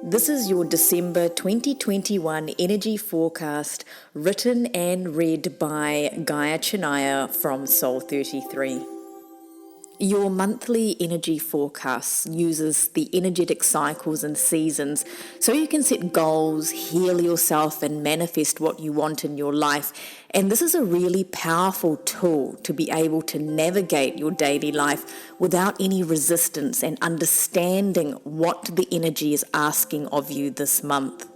This is your December 2021 energy forecast, written and read by Gaia Chinniah from Soul 33. Your monthly energy forecast uses the energetic cycles and seasons so you can set goals, heal yourself, and manifest what you want in your life. And this is a really powerful tool to be able to navigate your daily life without any resistance and understanding what the energy is asking of you this month.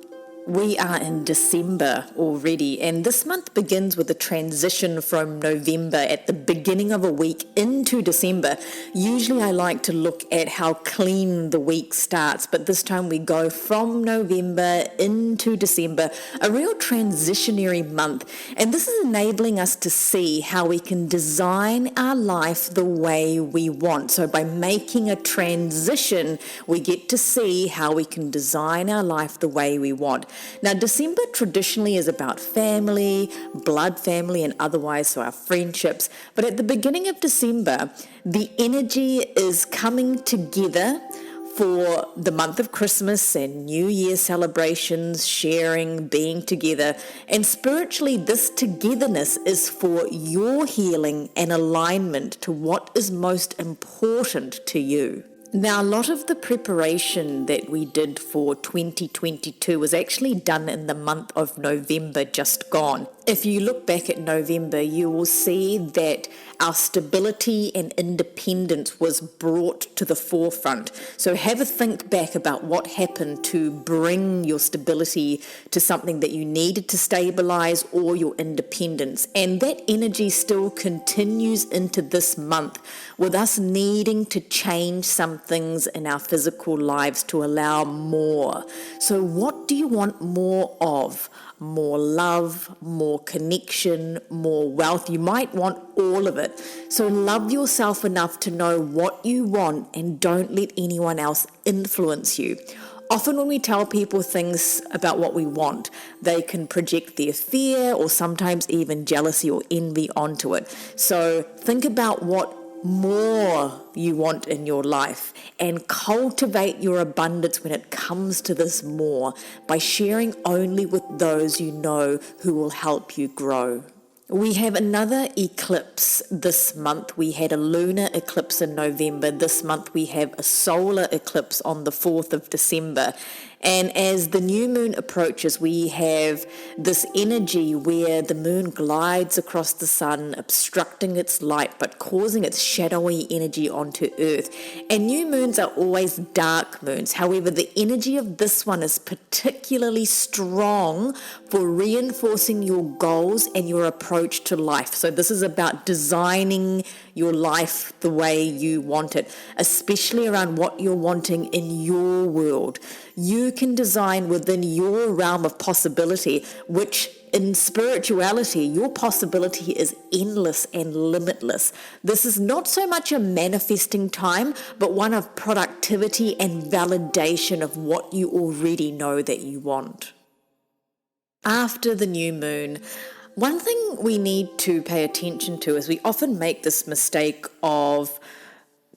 We are in December already, and this month begins with a transition from November at the beginning of a week into December. Usually I like to look at how clean the week starts, but this time we go from November into December, a real transitionary month. And this is enabling us to see how we can design our life the way we want. So by making a transition, we get to see how we can design our life the way we want. Now, December traditionally is about family, blood family, and otherwise, so our friendships. But at the beginning of December, the energy is coming together for the month of Christmas and New Year celebrations, sharing, being together. And spiritually, this togetherness is for your healing and alignment to what is most important to you. Now, a lot of the preparation that we did for 2022 was actually done in the month of November just gone. If you look back at November, you will see that our stability and independence was brought to the forefront. So have a think back about what happened to bring your stability to something that you needed to stabilize, or your independence. And that energy still continues into this month with us needing to change some things in our physical lives to allow more. So what do you want more of? More love, more connection, more wealth. You might want all of it. So love yourself enough to know what you want and don't let anyone else influence you. Often when we tell people things about what we want, they can project their fear or sometimes even jealousy or envy onto it. So think about what more you want in your life and cultivate your abundance when it comes to this more by sharing only with those you know who will help you grow. We have another eclipse this month. We had a lunar eclipse in November. This month we have a solar eclipse on the 4th of December. And as the new moon approaches, we have this energy where the moon glides across the sun, obstructing its light, but causing its shadowy energy onto Earth. And new moons are always dark moons. However, the energy of this one is particularly strong for reinforcing your goals and your approach to life. So this is about designing your life the way you want it, especially around what you're wanting in your world. You can design within your realm of possibility, which in spirituality, your possibility is endless and limitless. This is not so much a manifesting time, but one of productivity and validation of what you already know that you want. After the new moon, one thing we need to pay attention to is we often make this mistake of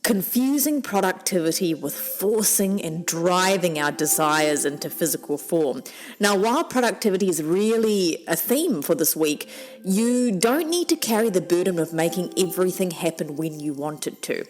confusing productivity with forcing and driving our desires into physical form. Now, while productivity is really a theme for this week, you don't need to carry the burden of making everything happen when you want it to.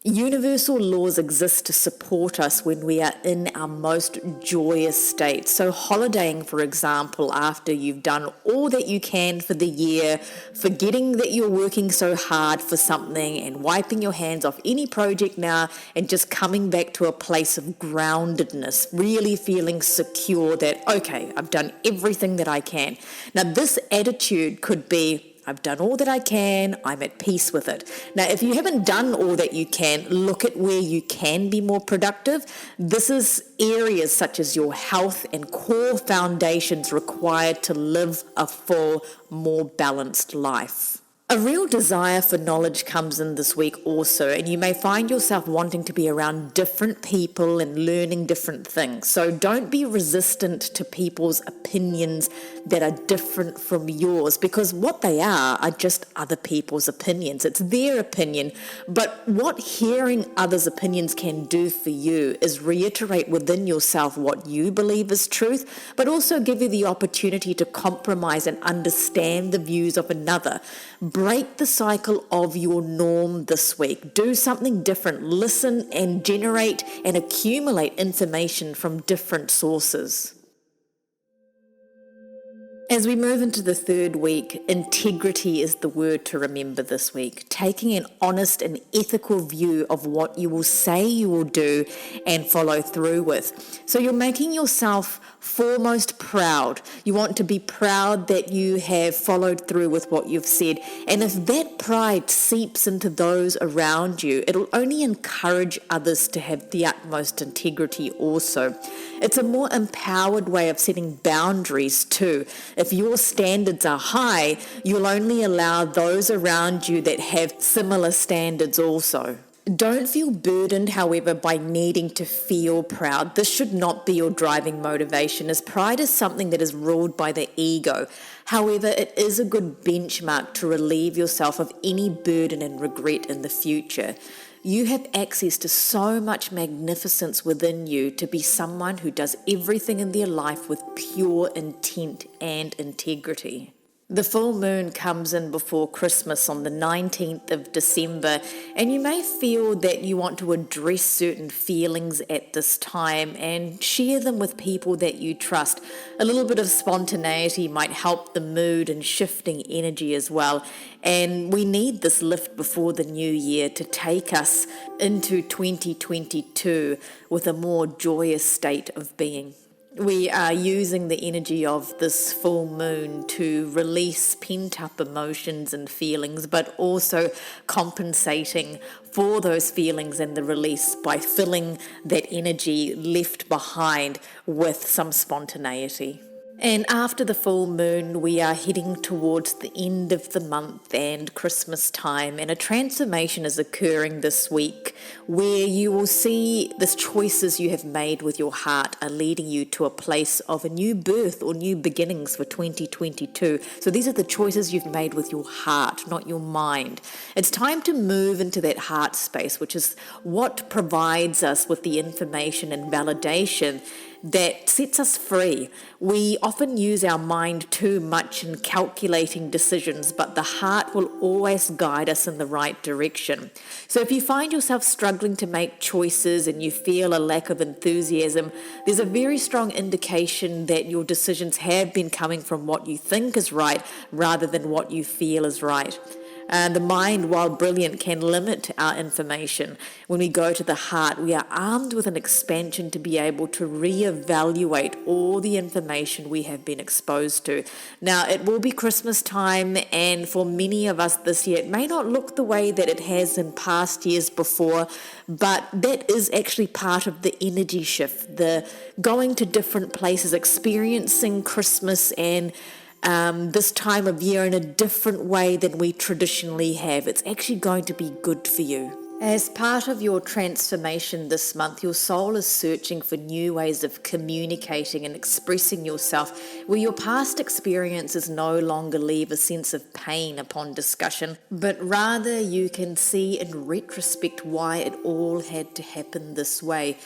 Universal laws exist to support us when we are in our most joyous state. So holidaying, for example, after you've done all that you can for the year, forgetting that you're working so hard for something and wiping your hands off any project now and just coming back to a place of groundedness, really feeling secure that, okay, I've done everything that I can. Now, this attitude could be, I've done all that I can, I'm at peace with it. Now, if you haven't done all that you can, look at where you can be more productive. This is areas such as your health and core foundations required to live a full, more balanced life. A real desire for knowledge comes in this week also, and you may find yourself wanting to be around different people and learning different things. So don't be resistant to people's opinions that are different from yours, because what they are just other people's opinions. It's their opinion. But what hearing others' opinions can do for you is reiterate within yourself what you believe is truth, but also give you the opportunity to compromise and understand the views of another. Break the cycle of your norm this week. Do something different. Listen and generate and accumulate information from different sources. As we move into the third week, integrity is the word to remember this week. Taking an honest and ethical view of what you will say you will do and follow through with. So you're making yourself foremost proud. You want to be proud that you have followed through with what you've said. And if that pride seeps into those around you, it'll only encourage others to have the utmost integrity also. It's a more empowered way of setting boundaries too. If your standards are high, you'll only allow those around you that have similar standards also. Don't feel burdened, however, by needing to feel proud. This should not be your driving motivation, as pride is something that is ruled by the ego. However, it is a good benchmark to relieve yourself of any burden and regret in the future. You have access to so much magnificence within you to be someone who does everything in their life with pure intent and integrity. The full moon comes in before Christmas on the 19th of December, and you may feel that you want to address certain feelings at this time and share them with people that you trust. A little bit of spontaneity might help the mood and shifting energy as well, and we need this lift before the new year to take us into 2022 with a more joyous state of being. We are using the energy of this full moon to release pent-up emotions and feelings, but also compensating for those feelings and the release by filling that energy left behind with some spontaneity. And after the full moon, we are heading towards the end of the month and Christmas time, and a transformation is occurring this week where you will see the choices you have made with your heart are leading you to a place of a new birth or new beginnings for 2022. So these are the choices you've made with your heart, not your mind. It's time to move into that heart space, which is what provides us with the information and validation that sets us free. We often use our mind too much in calculating decisions, but the heart will always guide us in the right direction. So if you find yourself struggling to make choices and you feel a lack of enthusiasm, there's a very strong indication that your decisions have been coming from what you think is right rather than what you feel is right. The mind, while brilliant, can limit our information. When we go to the heart, we are armed with an expansion to be able to reevaluate all the information we have been exposed to. Now, it will be Christmas time, and for many of us this year, it may not look the way that it has in past years before, but that is actually part of the energy shift, the going to different places, experiencing Christmas and this time of year in a different way than we traditionally have. It's actually going to be good for you. As part of your transformation this month, your soul is searching for new ways of communicating and expressing yourself, where your past experiences no longer leave a sense of pain upon discussion, but rather you can see in retrospect why it all had to happen this way.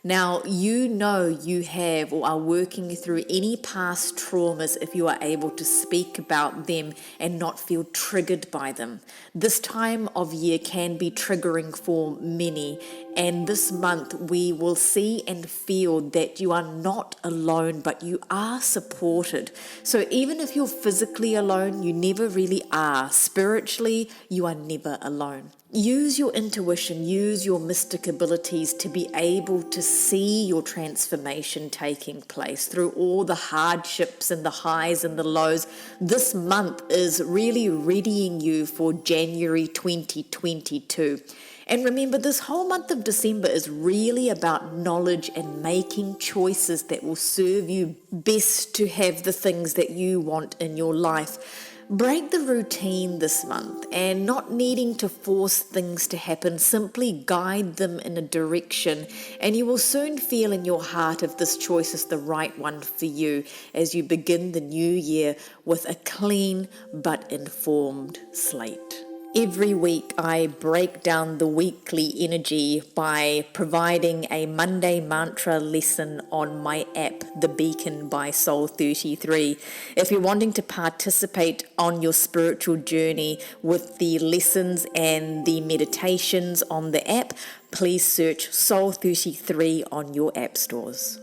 Now, you know you have or are working through any past traumas if you are able to speak about them and not feel triggered by them. This time of year can be triggering for many, and this month we will see and feel that you are not alone, but you are supported. So even if you're physically alone, you never really are. Spiritually, you are never alone. Use your intuition, use your mystic abilities to be able to see your transformation taking place through all the hardships and the highs and the lows. This month is really readying you for January 2022. And remember, this whole month of December is really about knowledge and making choices that will serve you best to have the things that you want in your life. Break the routine this month, and not needing to force things to happen, simply guide them in a direction, and you will soon feel in your heart if this choice is the right one for you as you begin the new year with a clean but informed slate. Every week I break down the weekly energy by providing a Monday mantra lesson on my app, The Beacon by Soul 33. If you're wanting to participate on your spiritual journey with the lessons and the meditations on the app, please search Soul 33 on your app stores.